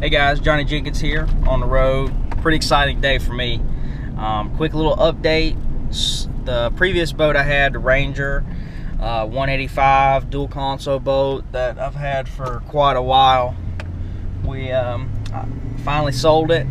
Hey guys, Johnny Jenkins here on the road. Pretty exciting day for me. Quick little update. The previous boat I had, the Ranger 185 dual console boat that I've had for quite a while. We finally sold it.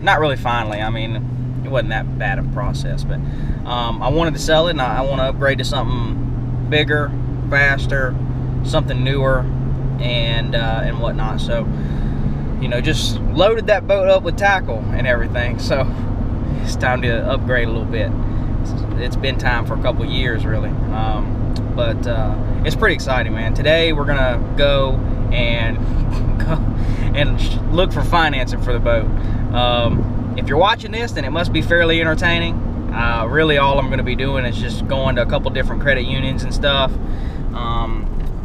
Not really finally, I mean, it wasn't that bad of a process, but I wanted to sell it and I want to upgrade to something bigger, faster, something newer, and whatnot. So, you know, just loaded that boat up with tackle and everything. So it's time to upgrade a little bit. It's been time for a couple years, really. But it's pretty exciting, man. Today we're gonna go and look for financing for the boat. If you're watching this, then it must be fairly entertaining. Really, all I'm gonna be doing is just going to a couple different credit unions and stuff,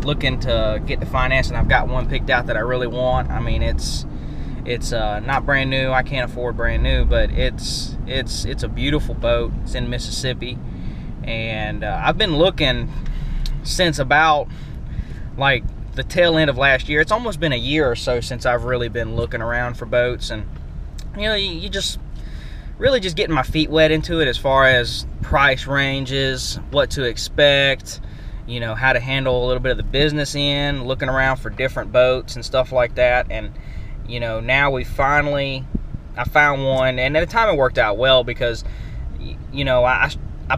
looking to get the financing. I've got one picked out that I really want. I mean, it's not brand new. I can't afford brand new, but it's a beautiful boat. It's in Mississippi, and I've been looking since about like the tail end of last year. It's almost been a year or so since I've really been looking around for boats, and you know, you just really just getting my feet wet into it as far as price ranges, what to expect, you know, how to handle a little bit of the business end, looking around for different boats and stuff like that. And you know, now I found one, and at the time it worked out well because, you know, I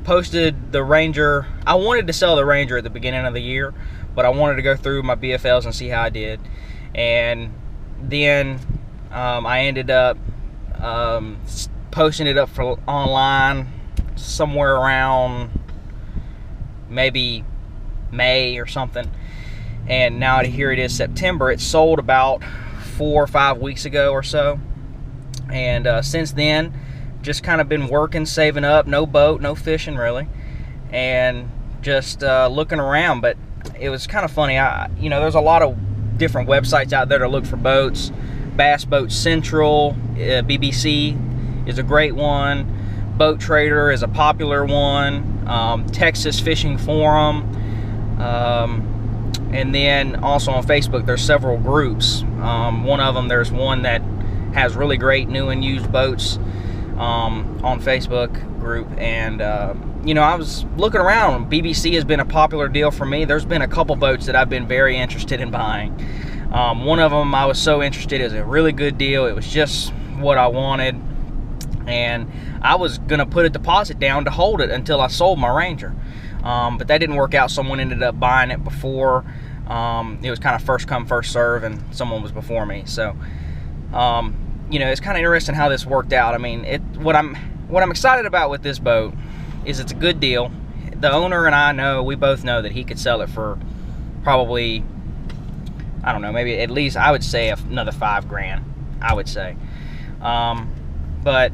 posted the Ranger. I wanted to sell the Ranger at the beginning of the year, but I wanted to go through my BFLs and see how I did. And then I ended up posting it up for online somewhere around maybe May or something. And now here it is, September. It sold about 4 or 5 weeks ago or so. And since then, just kind of been working, saving up. No boat, no fishing really, and just looking around. But it was kind of funny. You know, there's a lot of different websites out there to look for boats. Bass Boat Central, BBC is a great one. Boat Trader is a popular one. Texas Fishing Forum. And then also on Facebook, there's several groups. One of them, there's one that has really great new and used boats on Facebook group. And you know, I was looking around. BBC has been a popular deal for me. There's been a couple boats that I've been very interested in buying. One of them I was so interested. It was a really good deal. It was just what I wanted, and I was gonna put a deposit down to hold it until I sold my Ranger. But that didn't work out. Someone ended up buying it before. It was kind of first come, first serve, and someone was before me. So, you know, it's kind of interesting how this worked out. I mean, what I'm excited about with this boat is it's a good deal. The owner and I we both know that he could sell it for probably, I don't know, maybe at least I would say another $5,000. I would say, but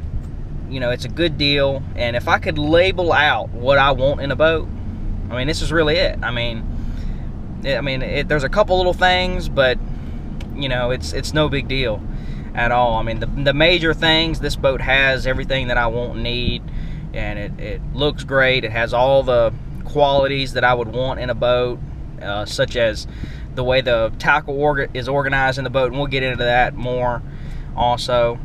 you know, it's a good deal. And if I could label out what I want in a boat, I mean, this is really it. I mean, there's a couple little things, but you know, it's no big deal at all. I mean, the major things, this boat has everything that I want and need, and it looks great. It has all the qualities that I would want in a boat, such as the way the tackle is organized in the boat, and we'll get into that more also.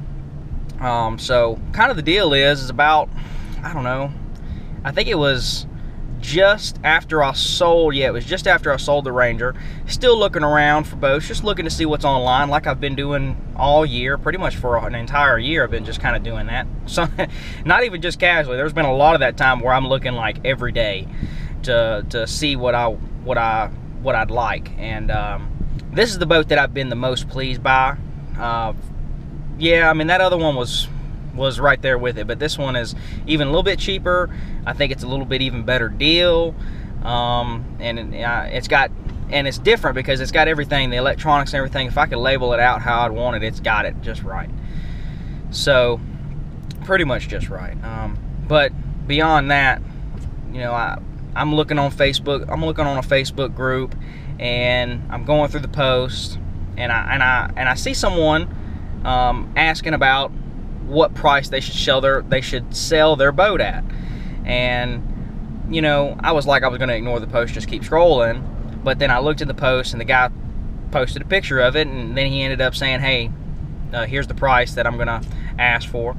So kind of the deal is about, I don't know, I think it was just after I sold, it was just after I sold the Ranger. Still looking around for boats, just looking to see what's online, like I've been doing all year, pretty much for an entire year. I've been just kind of doing that. So not even just casually. There's been a lot of that time where I'm looking like every day to see what I'd like. And this is the boat that I've been the most pleased by. Yeah, I mean, that other one was right there with it, but this one is even a little bit cheaper. I think it's a little bit even better deal, and it's different because it's got everything, the electronics and everything. If I could label it out how I'd want it, it's got it just right. So pretty much just right. But beyond that, you know, I'm looking on Facebook. I'm looking on a Facebook group, and I'm going through the posts, and I see someone asking about what price they should sell their boat at. And you know, I was like, I was going to ignore the post, just keep scrolling. But then I looked at the post, and the guy posted a picture of it, and then he ended up saying, hey, here's the price that I'm gonna ask for.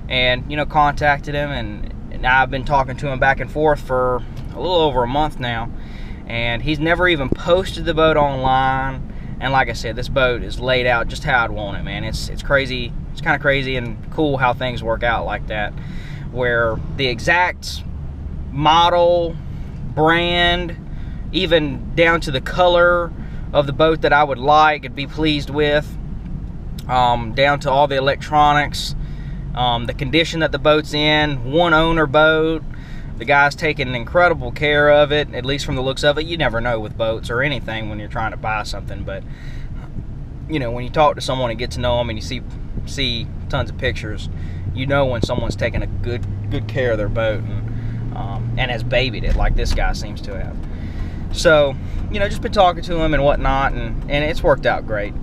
And, you know, contacted him, and I've been talking to him back and forth for a little over a month now, and he's never even posted the boat online. And like I said, this boat is laid out just how I'd want it, man. It's crazy. It's kind of crazy and cool how things work out like that, where the exact model, brand, even down to the color of the boat that I would like and be pleased with, down to all the electronics, the condition that the boat's in, one owner boat. The guy's taking incredible care of it, at least from the looks of it. You never know with boats or anything when you're trying to buy something, but you know, when you talk to someone and get to know them and you see tons of pictures, you know when someone's taking a good care of their boat and has babied it like this guy seems to have. So, you know, just been talking to him and whatnot, and it's worked out great.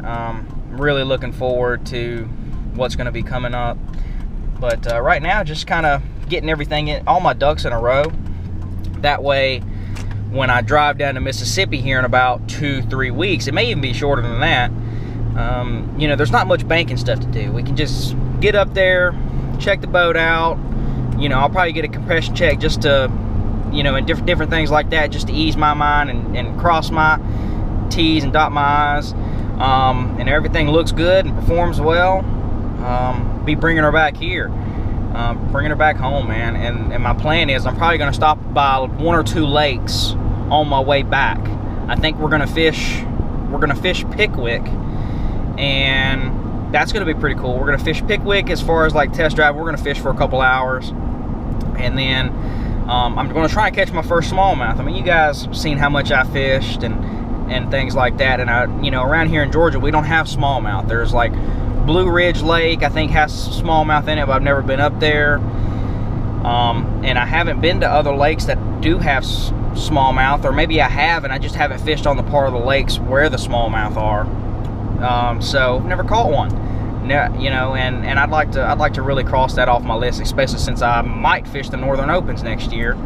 Really looking forward to what's going to be coming up. But right now, just kind of getting everything in, all my ducks in a row. That way, when I drive down to Mississippi here in about 2-3 weeks, it may even be shorter than that. You know, there's not much banking stuff to do. We can just get up there, check the boat out. You know, I'll probably get a compression check just to, you know, and different things like that, just to ease my mind and cross my T's and dot my I's. And everything looks good and performs well. Be bringing her back here, bringing her back home, man. And my plan is I'm probably going to stop by 1 or 2 lakes on my way back. I think we're going to fish Pickwick, and that's going to be pretty cool. We're going to fish Pickwick as far as like test drive. We're going to fish for a couple hours, and then I'm going to try and catch my first smallmouth. I mean, you guys have seen how much I fished and things like that. And you know, around here in Georgia, we don't have smallmouth. There's like Blue Ridge Lake, I think, has smallmouth in it, but I've never been up there. And I haven't been to other lakes that do have smallmouth, or maybe I have and I just haven't fished on the part of the lakes where the smallmouth are. So never caught one. You know, and I'd like to really cross that off my list, especially since I might fish the Northern Opens next year,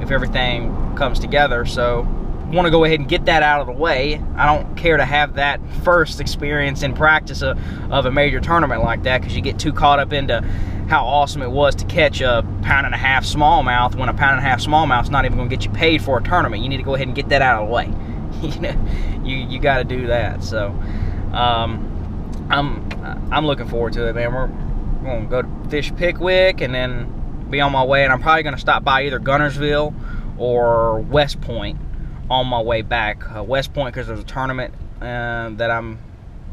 if everything comes together. So want to go ahead and get that out of the way. I don't care to have that first experience in practice of a major tournament like that, because you get too caught up into how awesome it was to catch a 1.5 pound smallmouth, when a 1.5 pound smallmouth's not even going to get you paid for a tournament. You need to go ahead and get that out of the way. You know, you got to do that. So I'm looking forward to it, man. We're going to go to fish Pickwick and then be on my way, and I'm probably going to stop by either Guntersville or West Point on my way back. West Point, because there's a tournament that I'm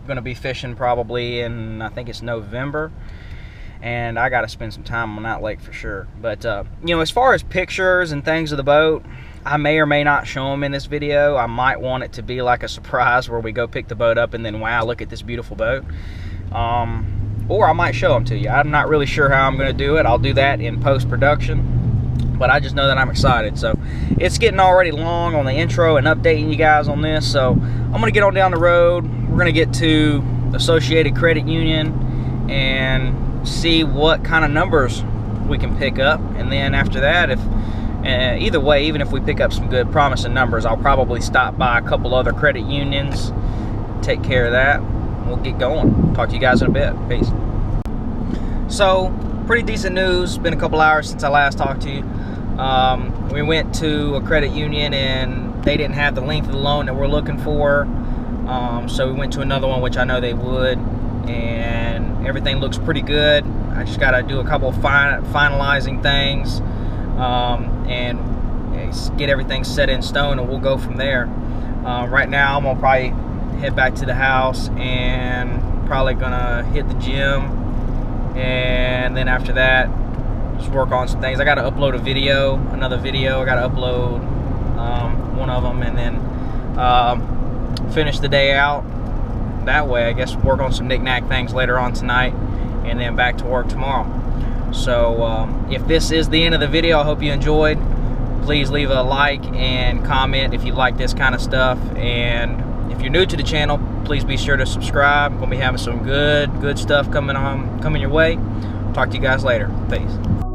going to be fishing probably in, I think it's November, and I got to spend some time on that lake for sure. But you know, as far as pictures and things of the boat, I may or may not show them in this video. I might want it to be like a surprise where we go pick the boat up and then, wow, look at this beautiful boat. Or I might show them to you. I'm not really sure how I'm going to do it. I'll do that in post-production, but I just know that I'm excited. So it's getting already long on the intro and updating you guys on this, so I'm going to get on down the road. We're going to get to Associated Credit Union and see what kind of numbers we can pick up, and then after that, if either way, even if we pick up some good promising numbers, I'll probably stop by a couple other credit unions, take care of that. We'll get going. Talk to you guys in a bit. Peace. So, pretty decent news. Been a couple hours since I last talked to you. We went to a credit union and they didn't have the length of the loan that we're looking for. So we went to another one, which I know they would, and everything looks pretty good. I just got to do a couple of finalizing things and get everything set in stone, and we'll go from there. Right now, I'm gonna probably head back to the house and probably gonna hit the gym, and then after that, just work on some things. I got to upload another video. I got to upload one of them, and then finish the day out that way. I guess work on some knick-knack things later on tonight, and then back to work tomorrow. So if this is the end of the video, I hope you enjoyed. Please leave a like and comment if you like this kind of stuff, and if you're new to the channel, please be sure to subscribe. We'll be having some good stuff coming your way. Talk to you guys later. Peace.